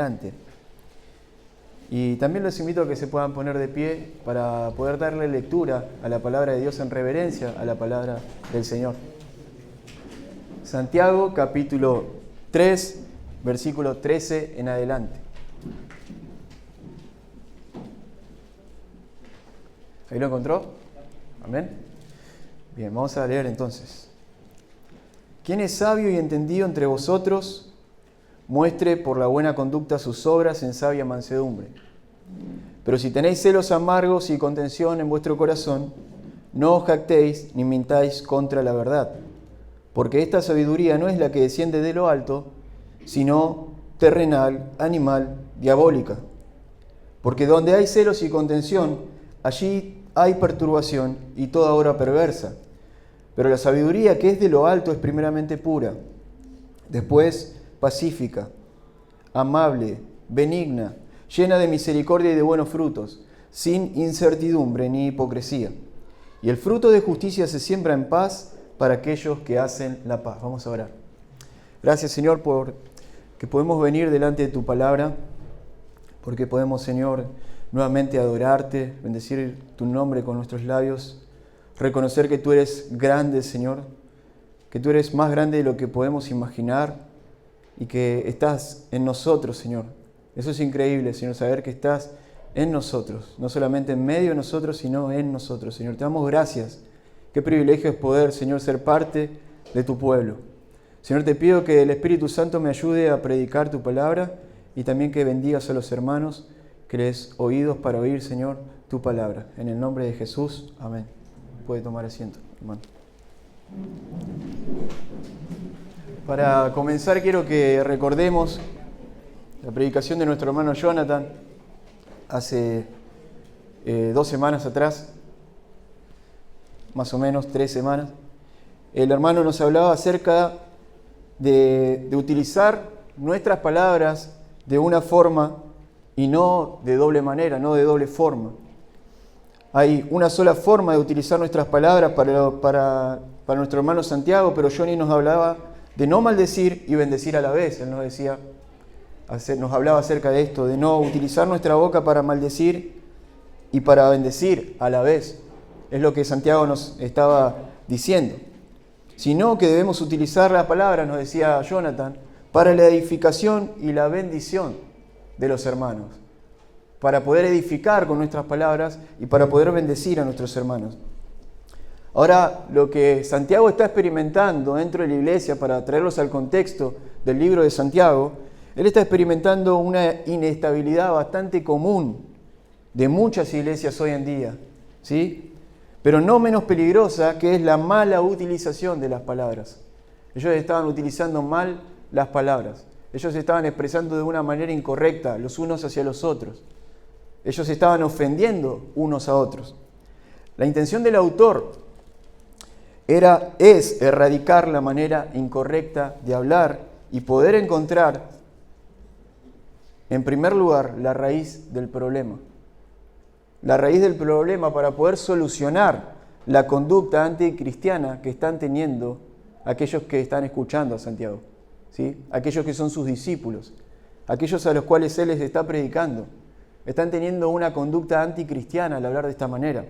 adelante. Y también los invito a que se puedan poner de pie para poder darle lectura a la palabra de Dios en reverencia a la palabra del Señor. Santiago capítulo 3, versículo 13 en adelante. ¿Ahí lo encontró? Amén. Bien, vamos a leer entonces. ¿Quién es sabio y entendido entre vosotros? Muestre por la buena conducta sus obras en sabia mansedumbre. Pero si tenéis celos amargos y contención en vuestro corazón, no os jactéis ni mintáis contra la verdad, porque esta sabiduría no es la que desciende de lo alto, sino terrenal, animal, diabólica. Porque donde hay celos y contención, allí hay perturbación y toda obra perversa. Pero la sabiduría que es de lo alto es primeramente pura, después pacífica, amable, benigna, llena de misericordia y de buenos frutos, sin incertidumbre ni hipocresía. Y el fruto de justicia se siembra en paz para aquellos que hacen la paz. Vamos a orar. Gracias, Señor, por que podemos venir delante de tu palabra, porque podemos, Señor, nuevamente adorarte, bendecir tu nombre con nuestros labios, reconocer que tú eres grande, Señor, que tú eres más grande de lo que podemos imaginar y que estás en nosotros, Señor. Eso es increíble, Señor, saber que estás en nosotros, no solamente en medio de nosotros, sino en nosotros, Señor. Te damos gracias. Qué privilegio es poder, Señor, ser parte de tu pueblo. Señor, te pido que el Espíritu Santo me ayude a predicar tu palabra y también que bendigas a los hermanos, que les oídos para oír, Señor, tu palabra. En el nombre de Jesús, amén. Puede tomar asiento, hermano. Para comenzar, quiero que recordemos la predicación de nuestro hermano Jonathan hace 2 semanas atrás, más o menos 3 semanas. El hermano nos hablaba acerca de utilizar nuestras palabras de una forma y no de doble manera, no de doble forma. Hay una sola forma de utilizar nuestras palabras para nuestro hermano Santiago, pero Johnny nos hablaba de no maldecir y bendecir a la vez. Él nos hablaba acerca de esto, de no utilizar nuestra boca para maldecir y para bendecir a la vez. Es lo que Santiago nos estaba diciendo. Sino que debemos utilizar la palabra, nos decía Jonathan, para la edificación y la bendición de los hermanos. Para poder edificar con nuestras palabras y para poder bendecir a nuestros hermanos. Ahora, lo que Santiago está experimentando dentro de la iglesia, para traerlos al contexto del libro de Santiago, él está experimentando una inestabilidad bastante común de muchas iglesias hoy en día, ¿sí? Pero no menos peligrosa, que es la mala utilización de las palabras. Ellos estaban utilizando mal las palabras. Ellos estaban expresando de una manera incorrecta los unos hacia los otros. Ellos estaban ofendiendo unos a otros. La intención del autor es erradicar la manera incorrecta de hablar y poder encontrar, en primer lugar, la raíz del problema. La raíz del problema para poder solucionar la conducta anticristiana que están teniendo aquellos que están escuchando a Santiago, ¿sí? Aquellos que son sus discípulos, aquellos a los cuales él les está predicando. Están teniendo una conducta anticristiana al hablar de esta manera.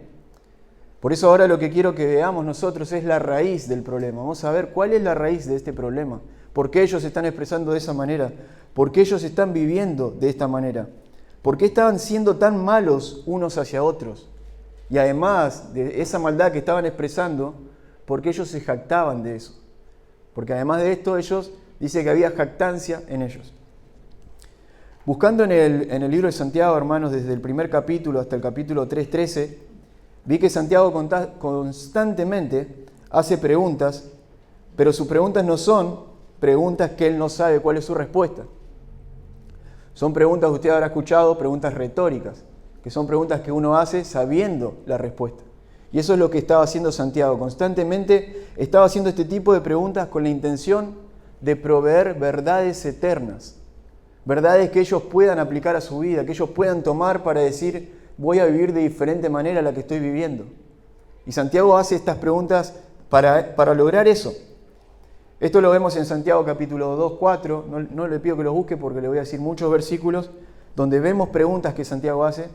Por eso ahora lo que quiero que veamos nosotros es la raíz del problema. Vamos a ver cuál es la raíz de este problema. ¿Por qué ellos se están expresando de esa manera? ¿Por qué ellos están viviendo de esta manera? ¿Por qué estaban siendo tan malos unos hacia otros? Y además de esa maldad que estaban expresando, ¿por qué ellos se jactaban de eso? Porque además de esto, ellos dice que había jactancia en ellos. Buscando en el libro de Santiago, hermanos, desde el primer capítulo hasta el capítulo 3:13, vi que Santiago constantemente hace preguntas, pero sus preguntas no son preguntas que él no sabe cuál es su respuesta. Son preguntas que usted habrá escuchado, preguntas retóricas, que son preguntas que uno hace sabiendo la respuesta. Y eso es lo que estaba haciendo Santiago. Constantemente estaba haciendo este tipo de preguntas con la intención de proveer verdades eternas. Verdades que ellos puedan aplicar a su vida, que ellos puedan tomar para decir, voy a vivir de diferente manera a la que estoy viviendo. Y Santiago hace estas preguntas para lograr eso. Esto lo vemos en Santiago capítulo 2, 4. No le pido que lo busque porque le voy a decir muchos versículos donde vemos preguntas que Santiago hace.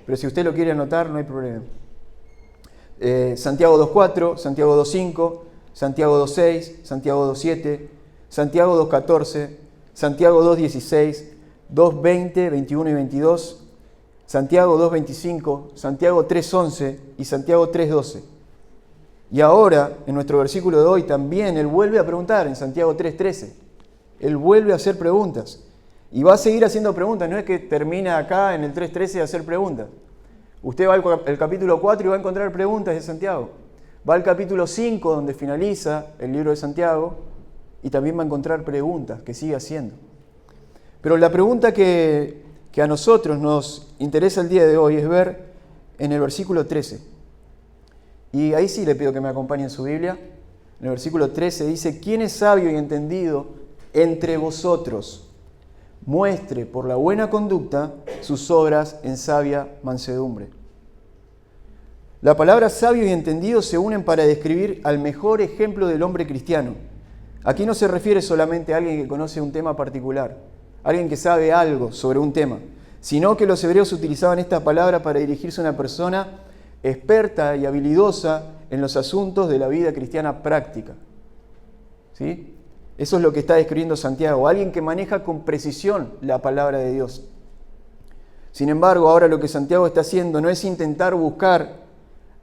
Pero si usted lo quiere anotar, no hay problema. Santiago 2.4, Santiago 2.5, Santiago 2.6, Santiago 2.7, Santiago 2.14, Santiago 2.16, 2.20, 21 y 22, Santiago 2.25, Santiago 3.11 y Santiago 3.12. Y ahora, en nuestro versículo de hoy, también él vuelve a preguntar en Santiago 3.13. Él vuelve a hacer preguntas. Y va a seguir haciendo preguntas. No es que termina acá en el 3.13 de hacer preguntas. Usted va al capítulo 4 y va a encontrar preguntas de Santiago. Va al capítulo 5, donde finaliza el libro de Santiago, y también va a encontrar preguntas que sigue haciendo. Pero la pregunta que a nosotros nos interesa el día de hoy es ver en el versículo 13. Y ahí sí le pido que me acompañe en su Biblia. En el versículo 13 dice: ¿Quién es sabio y entendido entre vosotros? Muestre por la buena conducta sus obras en sabia mansedumbre. La palabra sabio y entendido se unen para describir al mejor ejemplo del hombre cristiano. Aquí no se refiere solamente a alguien que conoce un tema particular, alguien que sabe algo sobre un tema, sino que los hebreos utilizaban esta palabra para dirigirse a una persona experta y habilidosa en los asuntos de la vida cristiana práctica. ¿Sí? Eso es lo que está describiendo Santiago, alguien que maneja con precisión la palabra de Dios. Sin embargo, ahora lo que Santiago está haciendo no es intentar buscar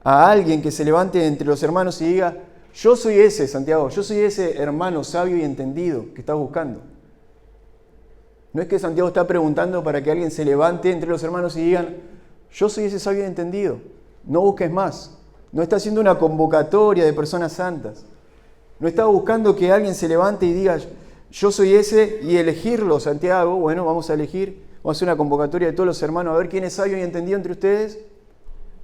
a alguien que se levante entre los hermanos y diga: yo soy ese, Santiago, yo soy ese hermano sabio y entendido que estás buscando. No es que Santiago está preguntando para que alguien se levante entre los hermanos y digan: yo soy ese sabio y entendido. No busques más. No está haciendo una convocatoria de personas santas. No está buscando que alguien se levante y diga: yo soy ese, y elegirlo, Santiago. Bueno, vamos a elegir, vamos a hacer una convocatoria de todos los hermanos a ver quién es sabio y entendido entre ustedes.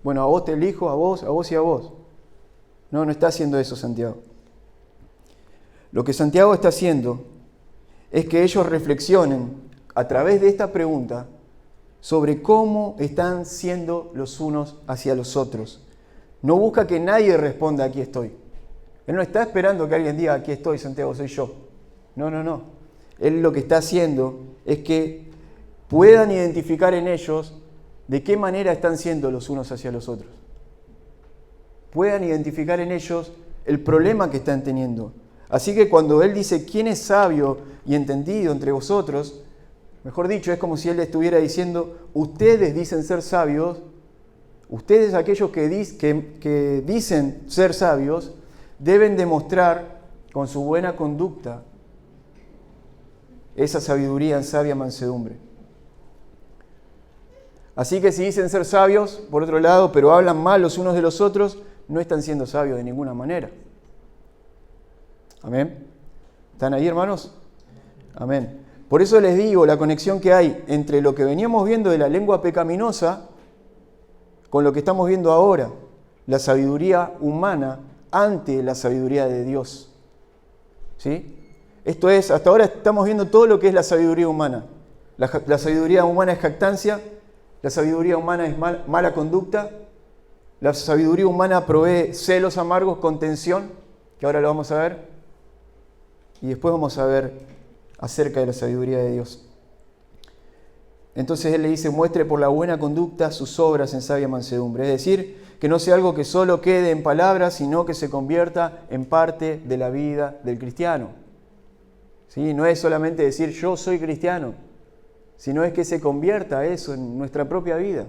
Bueno, a vos te elijo, a vos y a vos. No está haciendo eso Santiago. Lo que Santiago está haciendo es que ellos reflexionen a través de esta pregunta sobre cómo están siendo los unos hacia los otros. No busca que nadie responda: aquí estoy. Él no está esperando que alguien diga: aquí estoy, Santiago, soy yo. No. Él lo que está haciendo es que puedan identificar en ellos de qué manera están siendo los unos hacia los otros. Puedan identificar en ellos el problema que están teniendo. Así que cuando él dice: ¿quién es sabio y entendido entre vosotros? Mejor dicho, es como si él estuviera diciendo: ustedes dicen ser sabios, ustedes, aquellos que dicen ser sabios, deben demostrar con su buena conducta esa sabiduría en sabia mansedumbre. Así que si dicen ser sabios, por otro lado, pero hablan mal los unos de los otros, no están siendo sabios de ninguna manera. Amén. ¿Están ahí, hermanos? Amén. Por eso les digo la conexión que hay entre lo que veníamos viendo de la lengua pecaminosa con lo que estamos viendo ahora, la sabiduría humana ante la sabiduría de Dios. ¿Sí? Esto es, hasta ahora estamos viendo todo lo que es la sabiduría humana. La sabiduría humana es jactancia, la sabiduría humana es mala conducta, la sabiduría humana provee celos amargos, contención, que ahora lo vamos a ver, y después vamos a ver acerca de la sabiduría de Dios. Entonces él le dice: muestre por la buena conducta sus obras en sabia mansedumbre. Es decir, que no sea algo que solo quede en palabras, sino que se convierta en parte de la vida del cristiano. ¿Sí? No es solamente decir yo soy cristiano, sino es que se convierta eso en nuestra propia vida.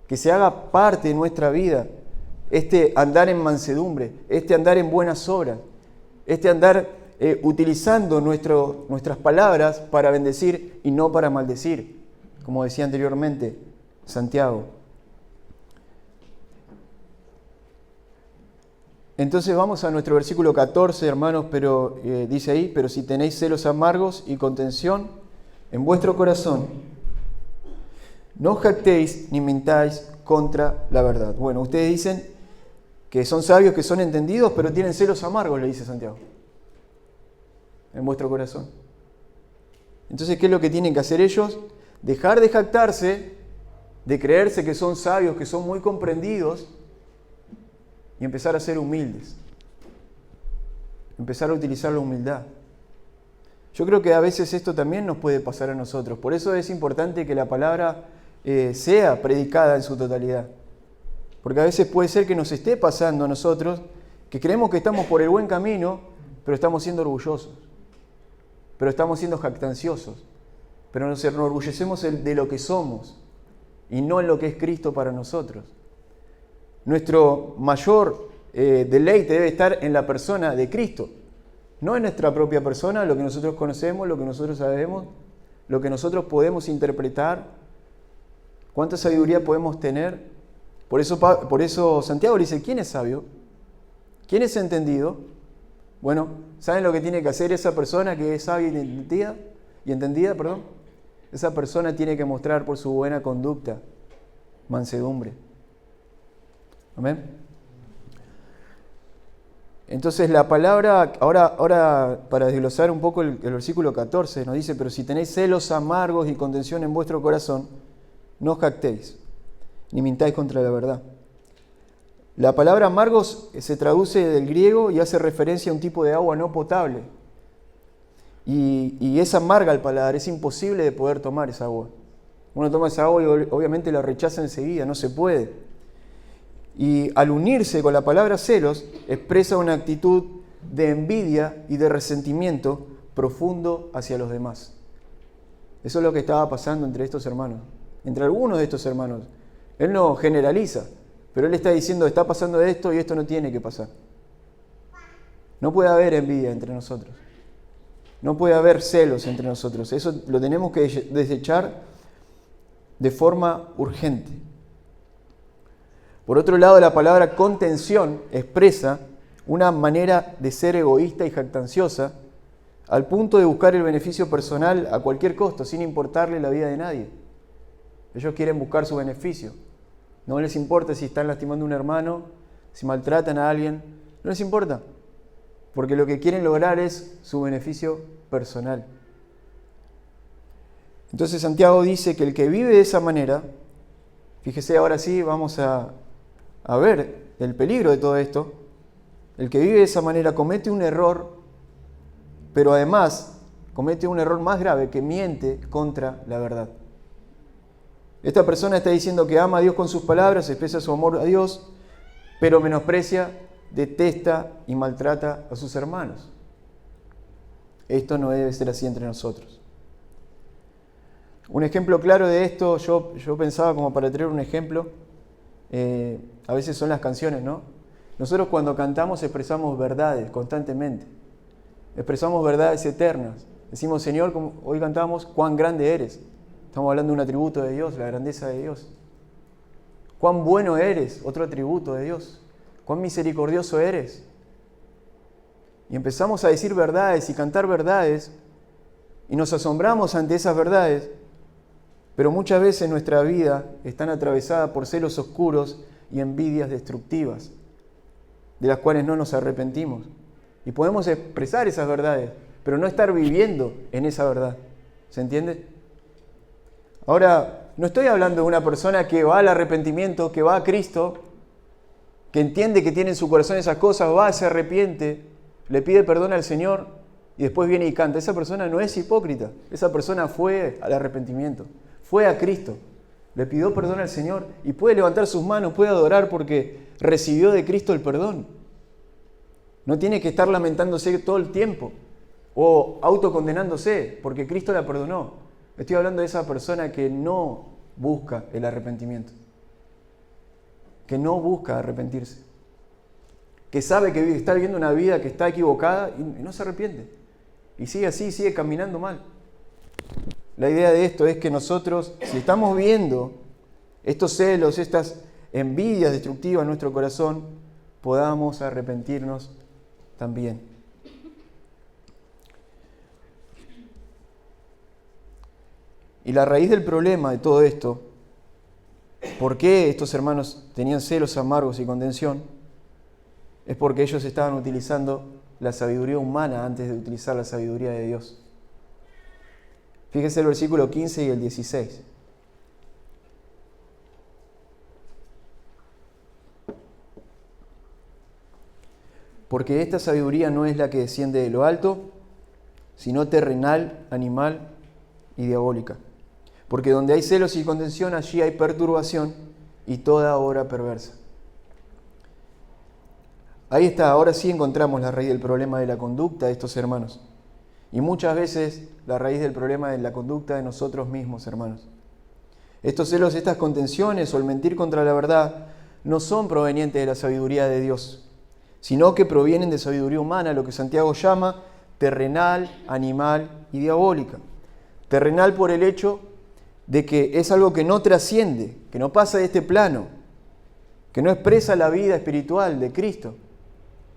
Que se haga parte de nuestra vida. Este andar en mansedumbre, este andar en buenas obras, este andar utilizando nuestras palabras para bendecir y no para maldecir, como decía anteriormente Santiago. Entonces vamos a nuestro versículo 14, hermanos, pero dice ahí: pero si tenéis celos amargos y contención en vuestro corazón, no os jactéis ni mintáis contra la verdad. Bueno, ustedes dicen que son sabios, que son entendidos, pero tienen celos amargos, le dice Santiago, en vuestro corazón. Entonces, ¿qué es lo que tienen que hacer ellos? Dejar de jactarse, de creerse que son sabios, que son muy comprendidos, y empezar a ser humildes. empezar a utilizar la humildad. Yo creo que a veces esto también nos puede pasar a nosotros. Por eso es importante que la palabra sea predicada en su totalidad. Porque a veces puede ser que nos esté pasando a nosotros que creemos que estamos por el buen camino, pero estamos siendo orgullosos, pero estamos siendo jactanciosos, pero nos enorgullecemos de lo que somos y no en lo que es Cristo para nosotros. Nuestro mayor deleite debe estar en la persona de Cristo, no en nuestra propia persona, lo que nosotros conocemos, lo que nosotros sabemos, lo que nosotros podemos interpretar, cuánta sabiduría podemos tener. Por eso Santiago dice, ¿quién es sabio? ¿Quién es entendido? Bueno, ¿saben lo que tiene que hacer esa persona que es sabia y entendida? Esa persona tiene que mostrar por su buena conducta mansedumbre. Amén. Entonces la palabra, ahora para desglosar un poco el versículo 14, nos dice, pero si tenéis celos amargos y contención en vuestro corazón, no os jactéis, ni mintáis contra la verdad. La palabra amargos se traduce del griego y hace referencia a un tipo de agua no potable. Y es amarga al paladar, es imposible de poder tomar esa agua. Uno toma esa agua y obviamente la rechaza enseguida, no se puede. Y al unirse con la palabra celos, expresa una actitud de envidia y de resentimiento profundo hacia los demás. Eso es lo que estaba pasando entre estos hermanos, entre algunos de estos hermanos. Él no generaliza, pero él está diciendo, está pasando esto y esto no tiene que pasar. No puede haber envidia entre nosotros. No puede haber celos entre nosotros. Eso lo tenemos que desechar de forma urgente. Por otro lado, la palabra contención expresa una manera de ser egoísta y jactanciosa al punto de buscar el beneficio personal a cualquier costo, sin importarle la vida de nadie. Ellos quieren buscar su beneficio. No les importa si están lastimando a un hermano, si maltratan a alguien, no les importa. Porque lo que quieren lograr es su beneficio personal. Entonces Santiago dice que el que vive de esa manera, fíjese ahora sí, vamos a ver el peligro de todo esto. El que vive de esa manera comete un error, pero además comete un error más grave, que miente contra la verdad. Esta persona está diciendo que ama a Dios con sus palabras, expresa su amor a Dios, pero menosprecia, detesta y maltrata a sus hermanos. Esto no debe ser así entre nosotros. Un ejemplo claro de esto, yo pensaba como para traer un ejemplo, a veces son las canciones, ¿no? Nosotros cuando cantamos expresamos verdades constantemente, expresamos verdades eternas. Decimos, Señor, como hoy cantamos, cuán grande eres. Estamos hablando de un atributo de Dios, la grandeza de Dios. Cuán bueno eres, otro atributo de Dios. Cuán misericordioso eres. Y empezamos a decir verdades y cantar verdades y nos asombramos ante esas verdades, pero muchas veces nuestra vida está atravesada por celos oscuros y envidias destructivas, de las cuales no nos arrepentimos. Y podemos expresar esas verdades, pero no estar viviendo en esa verdad. ¿Se entiende? Ahora, no estoy hablando de una persona que va al arrepentimiento, que va a Cristo, que entiende que tiene en su corazón esas cosas, va, se arrepiente, le pide perdón al Señor y después viene y canta. Esa persona no es hipócrita. Esa persona fue al arrepentimiento, fue a Cristo, le pidió perdón al Señor y puede levantar sus manos, puede adorar porque recibió de Cristo el perdón. No tiene que estar lamentándose todo el tiempo o autocondenándose porque Cristo la perdonó. Estoy hablando de esa persona que no busca el arrepentimiento, que no busca arrepentirse, que sabe que está viviendo una vida que está equivocada y no se arrepiente. Y sigue así, sigue caminando mal. La idea de esto es que nosotros, si estamos viendo estos celos, estas envidias destructivas en nuestro corazón, podamos arrepentirnos también. Y la raíz del problema de todo esto, ¿por qué estos hermanos tenían celos amargos y contención? Es porque ellos estaban utilizando la sabiduría humana antes de utilizar la sabiduría de Dios. Fíjense el versículo 15 y el 16. porque esta sabiduría no es la que desciende de lo alto, sino terrenal, animal y diabólica. Porque donde hay celos y contención, allí hay perturbación y toda obra perversa. Ahí está, ahora sí encontramos la raíz del problema de la conducta de estos hermanos. Y muchas veces la raíz del problema de la conducta de nosotros mismos, hermanos. Estos celos, estas contenciones o el mentir contra la verdad no son provenientes de la sabiduría de Dios, sino que provienen de sabiduría humana, lo que Santiago llama terrenal, animal y diabólica. Terrenal por el hecho de que es algo que no trasciende, que no pasa de este plano, que no expresa la vida espiritual de Cristo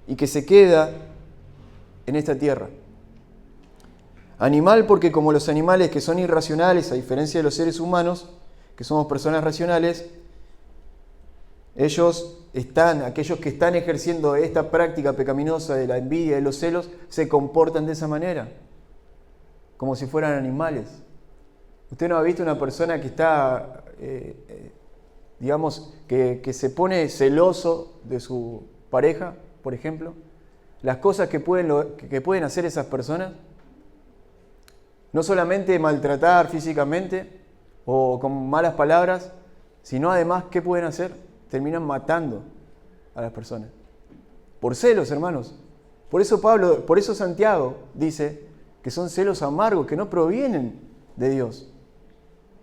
y que se queda en esta tierra. Animal porque como los animales que son irracionales, a diferencia de los seres humanos, que somos personas racionales, aquellos que están ejerciendo esta práctica pecaminosa de la envidia y de los celos, se comportan de esa manera, como si fueran animales. ¿Usted no ha visto una persona que está, que se pone celoso de su pareja, por ejemplo? Las cosas que pueden hacer esas personas, no solamente maltratar físicamente o con malas palabras, sino además, ¿qué pueden hacer? Terminan matando a las personas. Por celos, hermanos. Por eso Santiago dice que son celos amargos, que no provienen de Dios,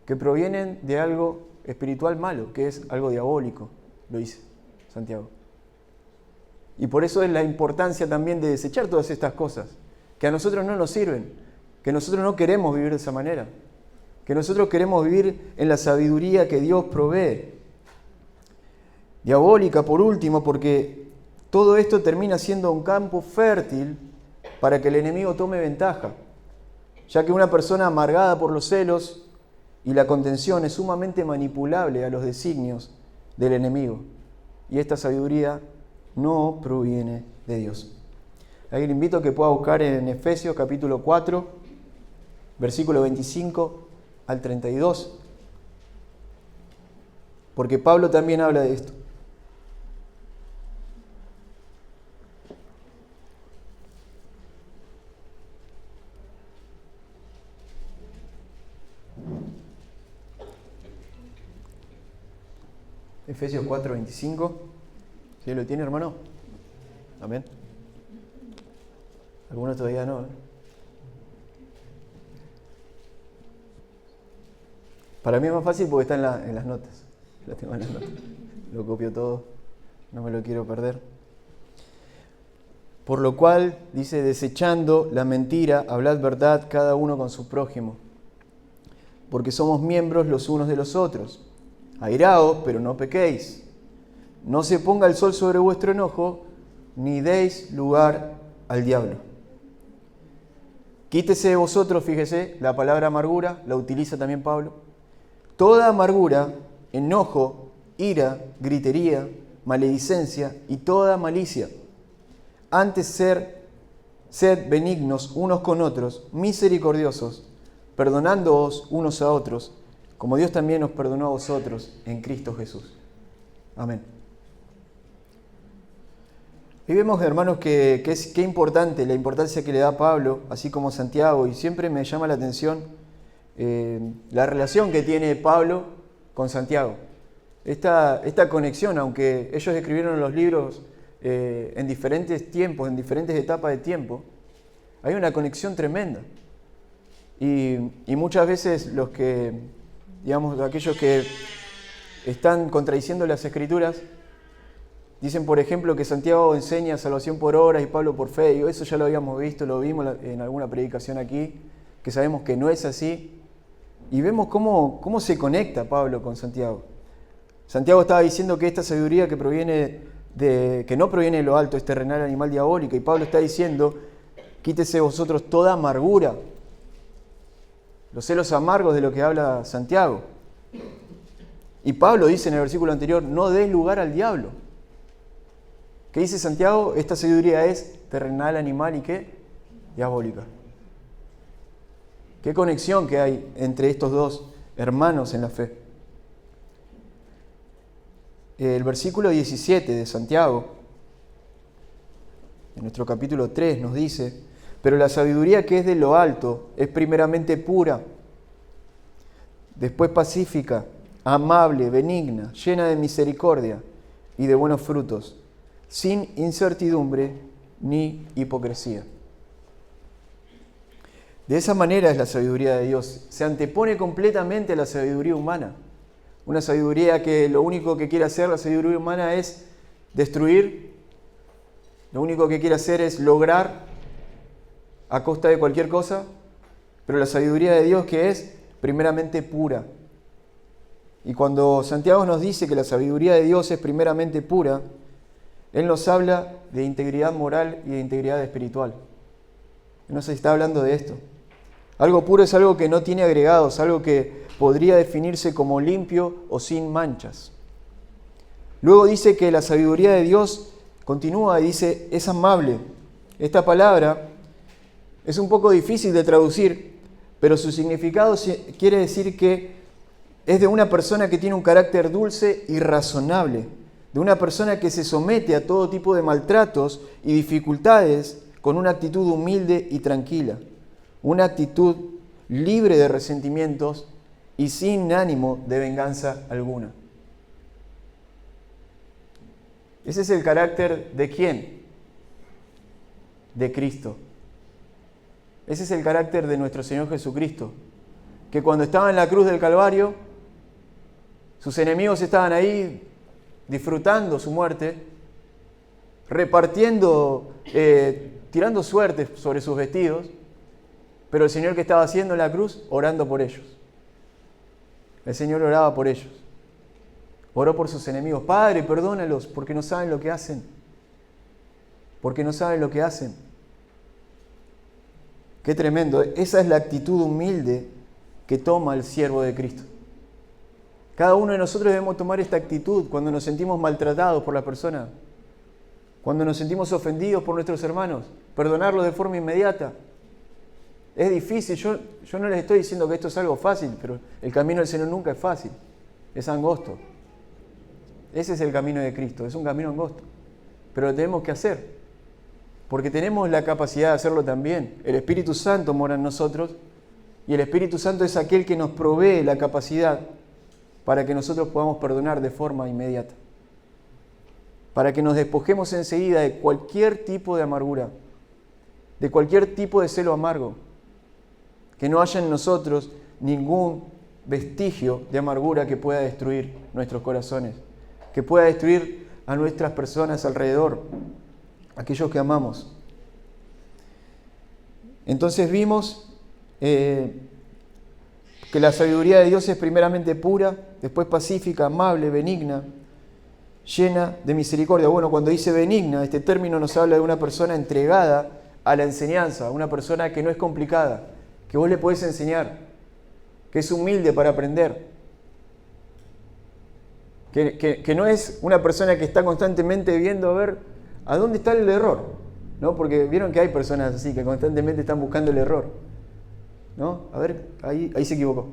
que provienen de algo espiritual malo, que es algo diabólico, lo dice Santiago. Y por eso es la importancia también de desechar todas estas cosas, que a nosotros no nos sirven, que nosotros no queremos vivir de esa manera, que nosotros queremos vivir en la sabiduría que Dios provee. Diabólica, por último, porque todo esto termina siendo un campo fértil para que el enemigo tome ventaja, ya que una persona amargada por los celos y la contención es sumamente manipulable a los designios del enemigo. Y esta sabiduría no proviene de Dios. Ahí le invito a que pueda buscar en Efesios capítulo 4, versículo 25 al 32, porque Pablo también habla de esto. Efesios 4, 25. ¿Sí lo tiene, hermano? Amén. Algunos todavía no, ¿eh? Para mí es más fácil porque está en las notas. Lo tengo en las notas. Lo copio todo. No me lo quiero perder. Por lo cual, dice, desechando la mentira, hablad verdad cada uno con su prójimo. Porque somos miembros los unos de los otros. Airaos, pero no pequéis. No se ponga el sol sobre vuestro enojo, ni deis lugar al diablo. Quítese de vosotros, fíjese, la palabra amargura, la utiliza también Pablo. Toda amargura, enojo, ira, gritería, maledicencia y toda malicia. Antes sed benignos unos con otros, misericordiosos, perdonándoos unos a otros, como Dios también os perdonó a vosotros en Cristo Jesús. Amén. Y vemos, hermanos, qué importante, la importancia que le da Pablo, así como Santiago, y siempre me llama la atención la relación que tiene Pablo con Santiago. Esta conexión, aunque ellos escribieron los libros en diferentes tiempos, en diferentes etapas de tiempo, hay una conexión tremenda. Y muchas veces aquellos que están contradiciendo las Escrituras, dicen, por ejemplo, que Santiago enseña salvación por obras y Pablo por fe. Y eso ya lo habíamos visto, lo vimos en alguna predicación aquí, que sabemos que no es así. Y vemos cómo se conecta Pablo con Santiago. Santiago estaba diciendo que esta sabiduría que no proviene de lo alto, es terrenal, animal, diabólica. Y Pablo está diciendo, quítese vosotros toda amargura. Los celos amargos de lo que habla Santiago. Y Pablo dice en el versículo anterior, no des lugar al diablo. ¿Qué dice Santiago? Esta sabiduría es terrenal, animal y ¿qué? Diabólica. ¿Qué conexión que hay entre estos dos hermanos en la fe? El versículo 17 de Santiago en nuestro capítulo 3 nos dice: pero la sabiduría que es de lo alto es primeramente pura, después pacífica, amable, benigna, llena de misericordia y de buenos frutos, sin incertidumbre ni hipocresía. De esa manera es la sabiduría de Dios. Se antepone completamente a la sabiduría humana. Una sabiduría que lo único que quiere hacer la sabiduría humana es destruir. Lo único que quiere hacer es lograr a costa de cualquier cosa. Pero la sabiduría de Dios, que es primeramente pura. Y cuando Santiago nos dice que la sabiduría de Dios es primeramente pura, Él nos habla de integridad moral y de integridad espiritual. Él nos está hablando de esto. Algo puro es algo que no tiene agregados, algo que podría definirse como limpio o sin manchas. Luego dice que la sabiduría de Dios continúa y dice, es amable. Esta palabra es un poco difícil de traducir, pero su significado quiere decir que es de una persona que tiene un carácter dulce y razonable, de una persona que se somete a todo tipo de maltratos y dificultades con una actitud humilde y tranquila, una actitud libre de resentimientos y sin ánimo de venganza alguna. Ese es el carácter ¿de quién? De Cristo. Ese es el carácter de nuestro Señor Jesucristo, que cuando estaba en la cruz del Calvario, sus enemigos estaban ahí disfrutando su muerte, repartiendo, tirando suertes sobre sus vestidos, pero el Señor que estaba haciendo en la cruz, orando por ellos. El Señor oraba por ellos. Oró por sus enemigos. Padre, perdónalos porque no saben lo que hacen. Porque no saben lo que hacen. Qué tremendo. Esa es la actitud humilde que toma el siervo de Cristo. Cada uno de nosotros debemos tomar esta actitud cuando nos sentimos maltratados por la persona, cuando nos sentimos ofendidos por nuestros hermanos, perdonarlos de forma inmediata. Es difícil, yo no les estoy diciendo que esto es algo fácil, pero el camino del Señor nunca es fácil, es angosto. Ese es el camino de Cristo, es un camino angosto, pero lo tenemos que hacer, porque tenemos la capacidad de hacerlo también. El Espíritu Santo mora en nosotros y el Espíritu Santo es aquel que nos provee la capacidad para que nosotros podamos perdonar de forma inmediata, para que nos despojemos enseguida de cualquier tipo de amargura, de cualquier tipo de celo amargo, que no haya en nosotros ningún vestigio de amargura que pueda destruir nuestros corazones, que pueda destruir a nuestras personas alrededor, aquellos que amamos. Entonces vimos que la sabiduría de Dios es primeramente pura, después pacífica, amable, benigna, llena de misericordia. Bueno, cuando dice benigna, este término nos habla de una persona entregada a la enseñanza, una persona que no es complicada, que vos le podés enseñar, que es humilde para aprender, que no es una persona que está constantemente viendo a ver a dónde está el error, ¿no? Porque vieron que hay personas así que constantemente están buscando el error, ¿no? A ver, ahí se equivocó,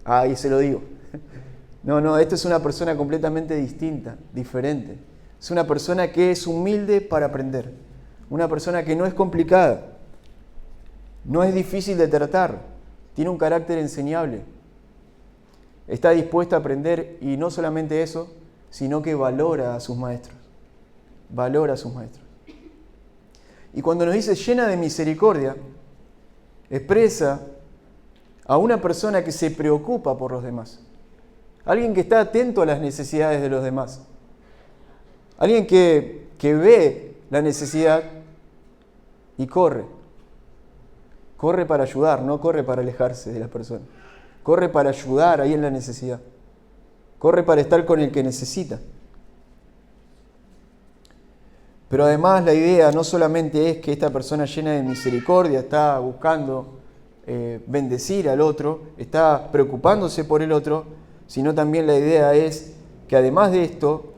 ahí se lo digo. No, esta es una persona completamente distinta, diferente. Es una persona que es humilde para aprender, una persona que no es complicada, no es difícil de tratar, tiene un carácter enseñable, está dispuesta a aprender y no solamente eso, sino que valora a sus maestros, valora a sus maestros. Y cuando nos dice llena de misericordia, expresa a una persona que se preocupa por los demás, alguien que está atento a las necesidades de los demás, alguien que ve la necesidad y corre para ayudar, no corre para alejarse de las personas, corre para ayudar ahí en la necesidad, corre para estar con el que necesita. Pero además la idea no solamente es que esta persona llena de misericordia está buscando bendecir al otro, está preocupándose por el otro, sino también la idea es que además de esto,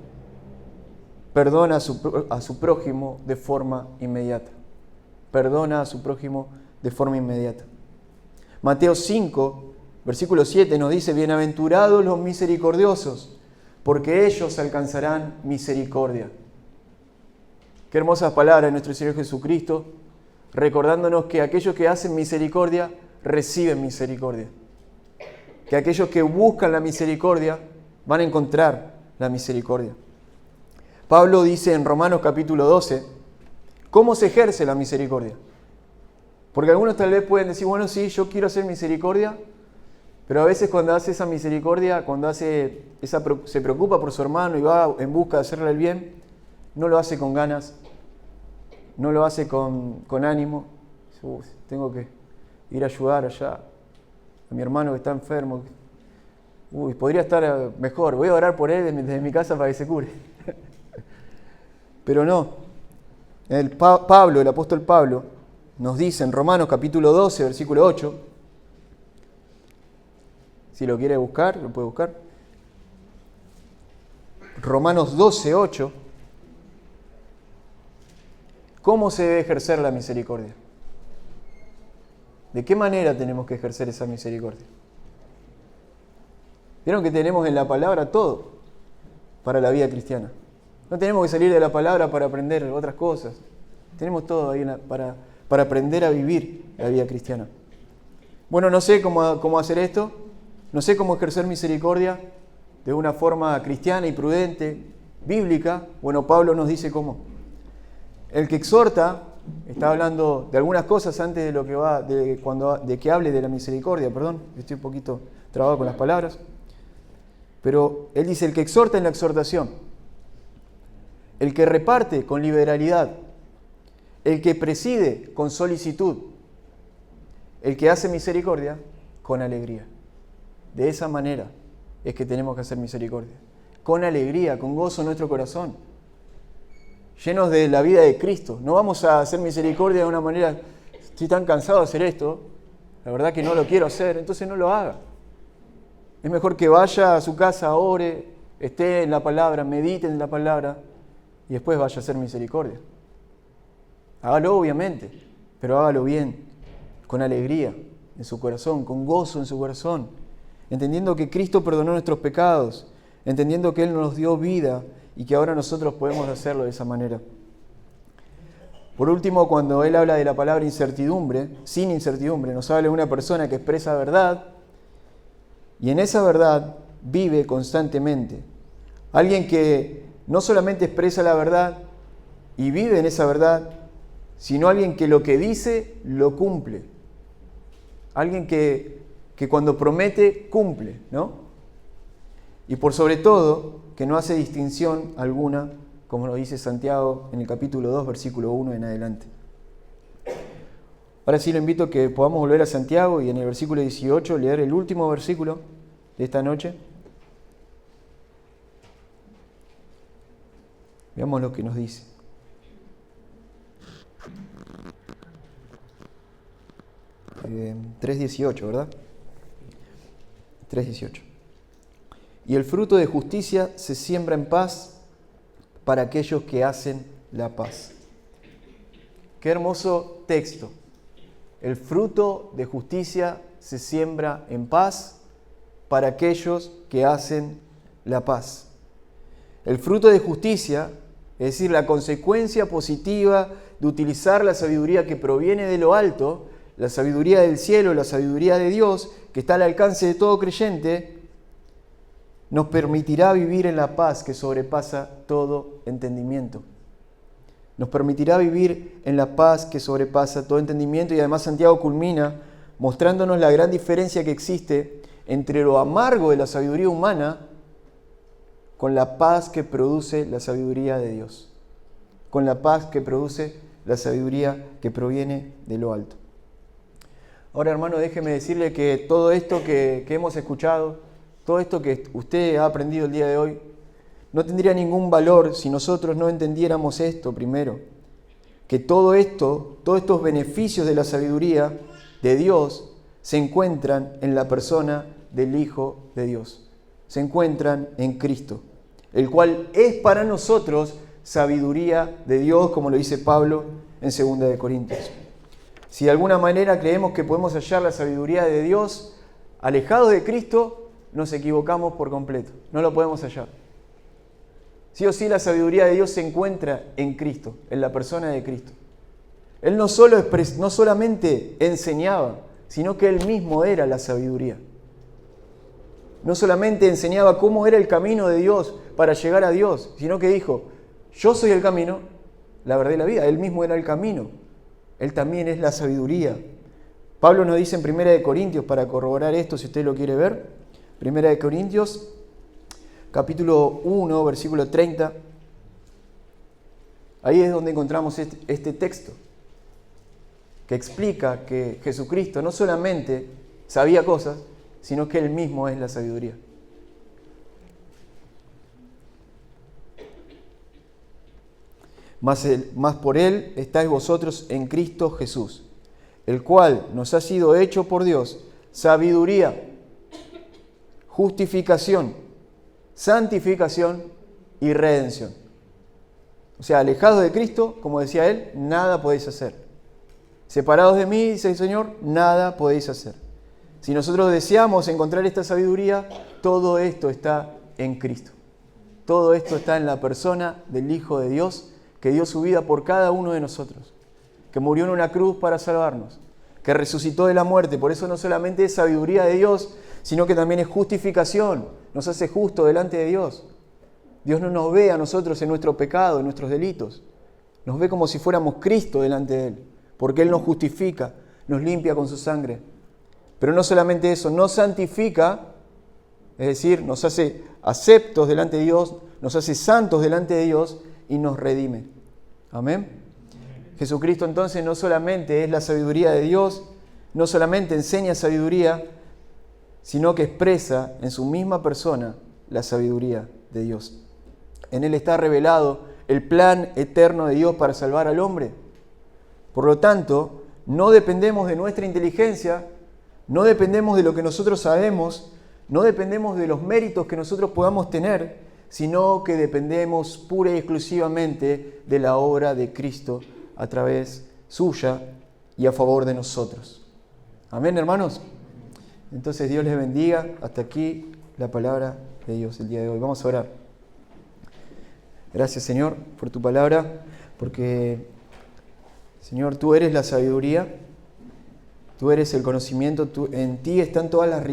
perdona a su prójimo de forma inmediata. Perdona a su prójimo de forma inmediata. Mateo 5, versículo 7 nos dice, bienaventurados los misericordiosos, porque ellos alcanzarán misericordia. Qué hermosas palabras de nuestro Señor Jesucristo, recordándonos que aquellos que hacen misericordia reciben misericordia. Que aquellos que buscan la misericordia van a encontrar la misericordia. Pablo dice en Romanos capítulo 12, ¿cómo se ejerce la misericordia? Porque algunos tal vez pueden decir, bueno, sí, yo quiero hacer misericordia, pero a veces cuando hace esa misericordia, se preocupa por su hermano y va en busca de hacerle el bien, no lo hace con ganas, no lo hace con ánimo. Tengo que ir a ayudar allá a mi hermano que está enfermo. Podría estar mejor, voy a orar por él desde mi casa para que se cure. Pero no, el apóstol Pablo, nos dice en Romanos capítulo 12, versículo 8, si lo quiere buscar, lo puede buscar. Romanos 12, 8. ¿Cómo se debe ejercer la misericordia? ¿De qué manera tenemos que ejercer esa misericordia? Vieron que tenemos en la palabra todo para la vida cristiana. No tenemos que salir de la palabra para aprender otras cosas. Tenemos todo ahí para aprender a vivir la vida cristiana. Bueno, no sé cómo hacer esto. No sé cómo ejercer misericordia de una forma cristiana y prudente, bíblica. Bueno, Pablo nos dice cómo. El que exhorta, está hablando de algunas cosas antes de que hable de la misericordia, perdón, estoy un poquito trabado con las palabras. Pero él dice, el que exhorta en la exhortación, el que reparte con liberalidad, el que preside con solicitud, el que hace misericordia con alegría. De esa manera es que tenemos que hacer misericordia. Con alegría, con gozo en nuestro corazón. Llenos de la vida de Cristo. No vamos a hacer misericordia de una manera, estoy tan cansado de hacer esto, la verdad que no lo quiero hacer, entonces no lo haga. Es mejor que vaya a su casa, ore, esté en la palabra, medite en la palabra y después vaya a hacer misericordia. Hágalo obviamente, pero hágalo bien, con alegría en su corazón, con gozo en su corazón, entendiendo que Cristo perdonó nuestros pecados, entendiendo que Él nos dio vida y que ahora nosotros podemos hacerlo de esa manera. Por último, cuando Él habla de la palabra incertidumbre, sin incertidumbre, nos habla de una persona que expresa verdad y en esa verdad vive constantemente. Alguien que no solamente expresa la verdad y vive en esa verdad, sino alguien que lo que dice lo cumple. Alguien que cuando promete, cumple, ¿no? Y por sobre todo, que no hace distinción alguna, como lo dice Santiago en el capítulo 2, versículo 1 en adelante. Ahora sí lo invito a que podamos volver a Santiago y en el versículo 18 leer el último versículo de esta noche. Veamos lo que nos dice. Eh, 3:18, ¿verdad? 3:18. Y el fruto de justicia se siembra en paz para aquellos que hacen la paz. Qué hermoso texto. El fruto de justicia se siembra en paz para aquellos que hacen la paz. El fruto de justicia, es decir, la consecuencia positiva de utilizar la sabiduría que proviene de lo alto, la sabiduría del cielo, la sabiduría de Dios, que está al alcance de todo creyente, nos permitirá vivir en la paz que sobrepasa todo entendimiento. Nos permitirá vivir en la paz que sobrepasa todo entendimiento y además Santiago culmina mostrándonos la gran diferencia que existe entre lo amargo de la sabiduría humana con la paz que produce la sabiduría de Dios. Con la paz que produce la sabiduría que proviene de lo alto. Ahora, hermano, déjeme decirle que todo esto que hemos escuchado, todo esto que usted ha aprendido el día de hoy, no tendría ningún valor si nosotros no entendiéramos esto primero. Que todos estos beneficios de la sabiduría de Dios se encuentran en la persona del Hijo de Dios. Se encuentran en Cristo, el cual es para nosotros sabiduría de Dios, como lo dice Pablo en 2 de Corintios. Si de alguna manera creemos que podemos hallar la sabiduría de Dios alejados de Cristo, nos equivocamos por completo. No lo podemos hallar. Sí o sí la sabiduría de Dios se encuentra en Cristo, en la persona de Cristo. Él no solamente enseñaba, sino que Él mismo era la sabiduría. No solamente enseñaba cómo era el camino de Dios para llegar a Dios, sino que dijo, yo soy el camino, la verdad y la vida. Él mismo era el camino. Él también es la sabiduría. Pablo nos dice en 1 Corintios, para corroborar esto, si usted lo quiere ver, 1 Corintios, capítulo 1, versículo 30. Ahí es donde encontramos este texto, que explica que Jesucristo no solamente sabía cosas, sino que Él mismo es la sabiduría. Mas por Él estáis vosotros en Cristo Jesús, el cual nos ha sido hecho por Dios sabiduría, justificación, santificación y redención. O sea, alejados de Cristo, como decía Él, nada podéis hacer. Separados de mí, dice el Señor, nada podéis hacer. Si nosotros deseamos encontrar esta sabiduría, todo esto está en Cristo. Todo esto está en la persona del Hijo de Dios, que dio su vida por cada uno de nosotros, que murió en una cruz para salvarnos, que resucitó de la muerte. Por eso no solamente es sabiduría de Dios, sino que también es justificación, nos hace justos delante de Dios. Dios no nos ve a nosotros en nuestro pecado, en nuestros delitos. Nos ve como si fuéramos Cristo delante de Él, porque Él nos justifica, nos limpia con su sangre. Pero no solamente eso, nos santifica, es decir, nos hace aceptos delante de Dios, nos hace santos delante de Dios y nos redime. Amén. Jesucristo entonces no solamente es la sabiduría de Dios, no solamente enseña sabiduría, sino que expresa en su misma persona la sabiduría de Dios. En Él está revelado el plan eterno de Dios para salvar al hombre. Por lo tanto, no dependemos de nuestra inteligencia, no dependemos de lo que nosotros sabemos, no dependemos de los méritos que nosotros podamos tener, sino que dependemos pura y exclusivamente de la obra de Cristo a través suya y a favor de nosotros. Amén, hermanos. Entonces Dios les bendiga. Hasta aquí la palabra de Dios el día de hoy. Vamos a orar. Gracias, Señor, por tu palabra, porque, Señor, tú eres la sabiduría, tú eres el conocimiento, en ti están todas las riquezas.